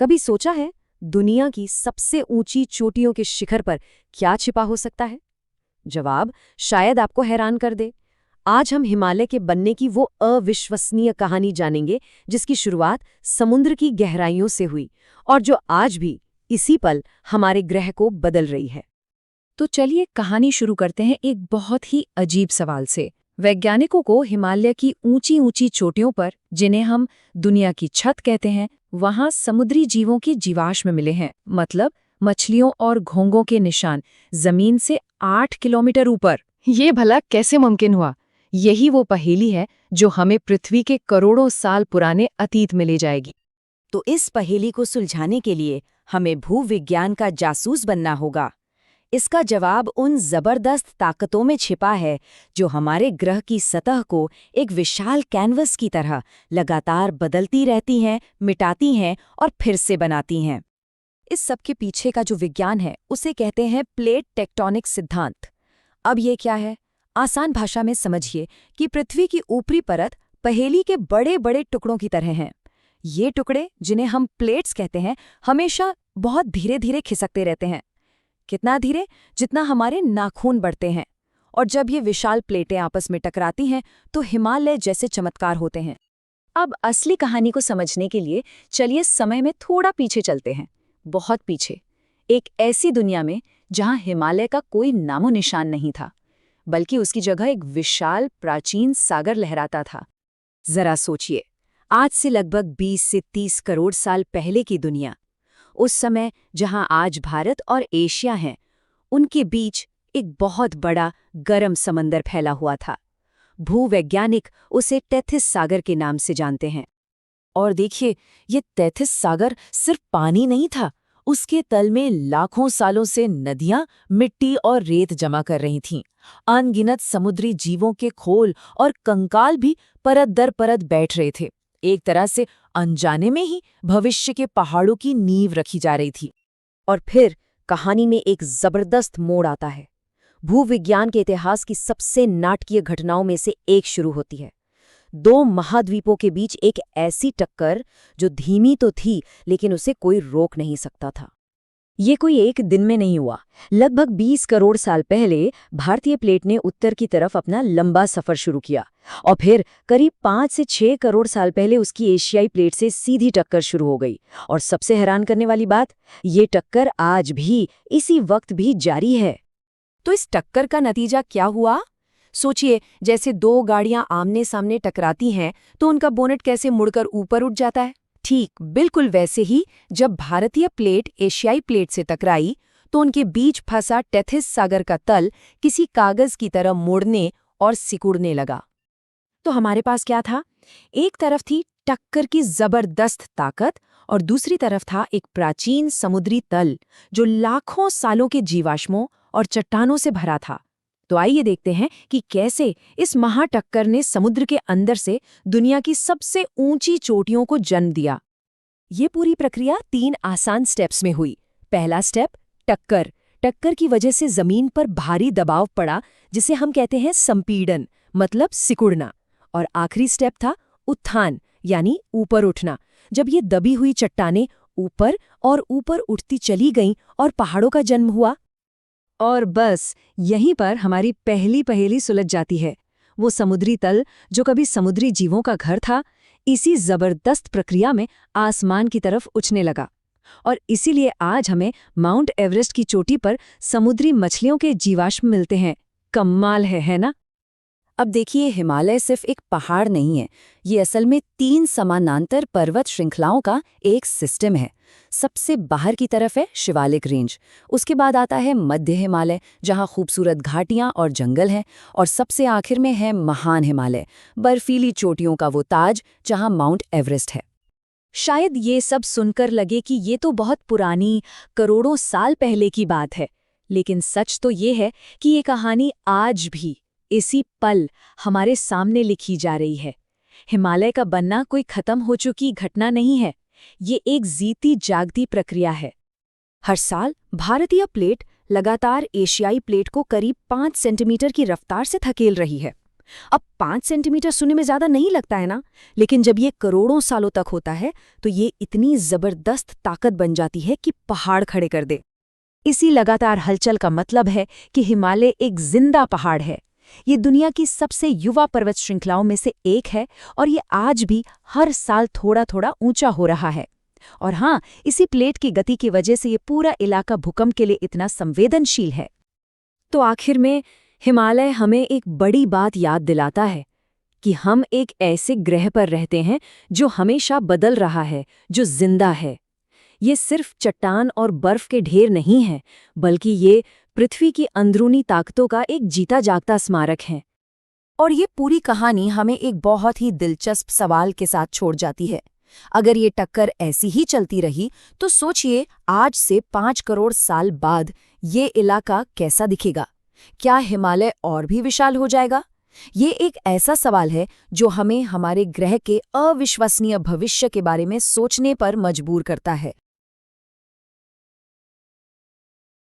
कभी सोचा है दुनिया की सबसे ऊंची चोटियों के शिखर पर क्या छिपा हो सकता है? जवाब शायद आपको हैरान कर दे। आज हम हिमालय के बनने की वो अविश्वसनीय कहानी जानेंगे जिसकी शुरुआत समुद्र की गहराइयों से हुई और जो आज भी इसी पल हमारे ग्रह को बदल रही है। तो चलिए कहानी शुरू करते हैं एक बहुत ही अजीब सवाल से। वैज्ञानिकों को हिमालय की ऊंची ऊंची चोटियों पर, जिन्हें हम दुनिया की छत कहते हैं, वहां समुद्री जीवों की जीवाश्म मिले हैं। मतलब मछलियों और घोंघों के निशान जमीन से 8 किलोमीटर ऊपर। ये भला कैसे मुमकिन हुआ? यही वो पहेली है जो हमें पृथ्वी के करोड़ों साल पुराने अतीत में ले जाएगी। तो इस पहेली को सुलझाने के लिए हमें भूविज्ञान का जासूस बनना होगा। इसका जवाब उन जबरदस्त ताकतों में छिपा है जो हमारे ग्रह की सतह को एक विशाल कैनवस की तरह लगातार बदलती रहती हैं, मिटाती हैं और फिर से बनाती हैं। इस सब के पीछे का जो विज्ञान है उसे कहते हैं प्लेट टेक्टोनिक सिद्धांत। अब ये क्या है? आसान भाषा में समझिए कि पृथ्वी की ऊपरी परत पहेली के बड़े बड़े टुकड़ों की तरह हैं। ये टुकड़े, जिन्हें हम प्लेट्स कहते हैं, हमेशा बहुत धीरे धीरे खिसकते रहते हैं। कितना धीरे? जितना हमारे नाखून बढ़ते हैं। और जब ये विशाल प्लेटें आपस में टकराती हैं तो हिमालय जैसे चमत्कार होते हैं। अब असली कहानी को समझने के लिए चलिए समय में थोड़ा पीछे चलते हैं, बहुत पीछे, एक ऐसी दुनिया में जहां हिमालय का कोई नामो निशान नहीं था, बल्कि उसकी जगह एक विशाल प्राचीन सागर लहराता था। जरा सोचिए, आज से लगभग 20 से 30 करोड़ साल पहले की दुनिया। उस समय जहां आज भारत और एशिया हैं, उनके बीच एक बहुत बड़ा गर्म समंदर फैला हुआ था। भूवैज्ञानिक उसे टेथिस सागर के नाम से जानते हैं। और देखिए, ये टेथिस सागर सिर्फ पानी नहीं था, उसके तल में लाखों सालों से नदियां मिट्टी और रेत जमा कर रही थीं। अनगिनत समुद्री जीवों के खोल और कंकाल भी परत दर परत बैठ रहे थे। एक तरह से अनजाने में ही भविष्य के पहाड़ों की नींव रखी जा रही थी। और फिर कहानी में एक जबरदस्त मोड़ आता है। भूविज्ञान के इतिहास की सबसे नाटकीय घटनाओं में से एक शुरू होती है। दो महाद्वीपों के बीच एक ऐसी टक्कर जो धीमी तो थी, लेकिन उसे कोई रोक नहीं सकता था। ये कोई एक दिन में नहीं हुआ। लगभग 20 करोड़ साल पहले भारतीय प्लेट ने उत्तर की तरफ अपना लंबा सफर शुरू किया और फिर करीब 5 से 6 करोड़ साल पहले उसकी एशियाई प्लेट से सीधी टक्कर शुरू हो गई। और सबसे हैरान करने वाली बात, ये टक्कर आज भी इसी वक्त भी जारी है। तो इस टक्कर का नतीजा क्या हुआ? सोचिए, जैसे दो गाड़ियां आमने सामने टकराती हैं तो उनका बोनेट कैसे मुड़कर ऊपर उठ जाता है। ठीक बिल्कुल वैसे ही जब भारतीय प्लेट एशियाई प्लेट से टकराई तो उनके बीच फंसा टेथिस सागर का तल किसी कागज की तरह मुड़ने और सिकुड़ने लगा। तो हमारे पास क्या था? एक तरफ थी टक्कर की जबरदस्त ताकत और दूसरी तरफ था एक प्राचीन समुद्री तल जो लाखों सालों के जीवाश्मों और चट्टानों से भरा था। तो आइए देखते हैं कि कैसे इस महाटक्कर ने समुद्र के अंदर से दुनिया की सबसे ऊंची चोटियों को जन्म दिया। ये पूरी प्रक्रिया 3 आसान स्टेप्स में हुई। पहला स्टेप, टक्कर। टक्कर की वजह से जमीन पर भारी दबाव पड़ा, जिसे हम कहते हैं संपीड़न, मतलब सिकुड़ना। और आखिरी स्टेप था उत्थान, यानी ऊपर उठना। जब ये दबी हुई चट्टानें ऊपर और ऊपर उठती चली गईं और पहाड़ों का जन्म हुआ। और बस यहीं पर हमारी पहली पहेली सुलझ जाती है। वो समुद्री तल जो कभी समुद्री जीवों का घर था, इसी जबरदस्त प्रक्रिया में आसमान की तरफ उछने लगा। और इसीलिए आज हमें माउंट एवरेस्ट की चोटी पर समुद्री मछलियों के जीवाश्म मिलते हैं। कमाल है ना? अब देखिए, हिमालय सिर्फ एक पहाड़ नहीं है, ये असल में 3 समानांतर पर्वत श्रृंखलाओं का एक सिस्टम है। सबसे बाहर की तरफ है शिवालिक रेंज, उसके बाद आता है मध्य हिमालय जहां खूबसूरत घाटियां और जंगल हैं, और सबसे आखिर में है महान हिमालय, बर्फीली चोटियों का वो ताज जहां माउंट एवरेस्ट है। शायद ये सब सुनकर लगे कि ये तो बहुत पुरानी, करोड़ों साल पहले की बात है, लेकिन सच तो ये है कि ये कहानी आज भी इसी पल हमारे सामने लिखी जा रही है। हिमालय का बनना कोई खत्म हो चुकी घटना नहीं है, ये एक जीती जागती प्रक्रिया है। हर साल भारतीय प्लेट लगातार एशियाई प्लेट को करीब 5 सेंटीमीटर की रफ्तार से धकेल रही है। अब 5 सेंटीमीटर सुनने में ज्यादा नहीं लगता है ना, लेकिन जब ये करोड़ों सालों तक होता है तो ये इतनी जबरदस्त ताकत बन जाती है कि पहाड़ खड़े कर दे। इसी लगातार हलचल का मतलब है कि हिमालय एक जिंदा पहाड़ है। ये दुनिया की सबसे युवा पर्वत श्रृंखलाओं में से एक है और ये आज भी हर साल थोड़ा थोड़ा ऊंचा हो रहा है। और हाँ, इसी प्लेट की गति की वजह से ये पूरा इलाका भूकंप के लिए इतना संवेदनशील है। तो आखिर में हिमालय हमें एक बड़ी बात याद दिलाता है कि हम एक ऐसे ग्रह पर रहते हैं जो हमेशा बदल रहा है, जो जिंदा है। ये सिर्फ चट्टान और बर्फ के ढेर नहीं है, बल्कि ये पृथ्वी की अंदरूनी ताकतों का एक जीता जागता स्मारक है। और ये पूरी कहानी हमें एक बहुत ही दिलचस्प सवाल के साथ छोड़ जाती है। अगर ये टक्कर ऐसी ही चलती रही तो सोचिए, आज से 5 करोड़ साल बाद ये इलाका कैसा दिखेगा? क्या हिमालय और भी विशाल हो जाएगा? ये एक ऐसा सवाल है जो हमें हमारे ग्रह के अविश्वसनीय भविष्य के बारे में सोचने पर मजबूर करता है।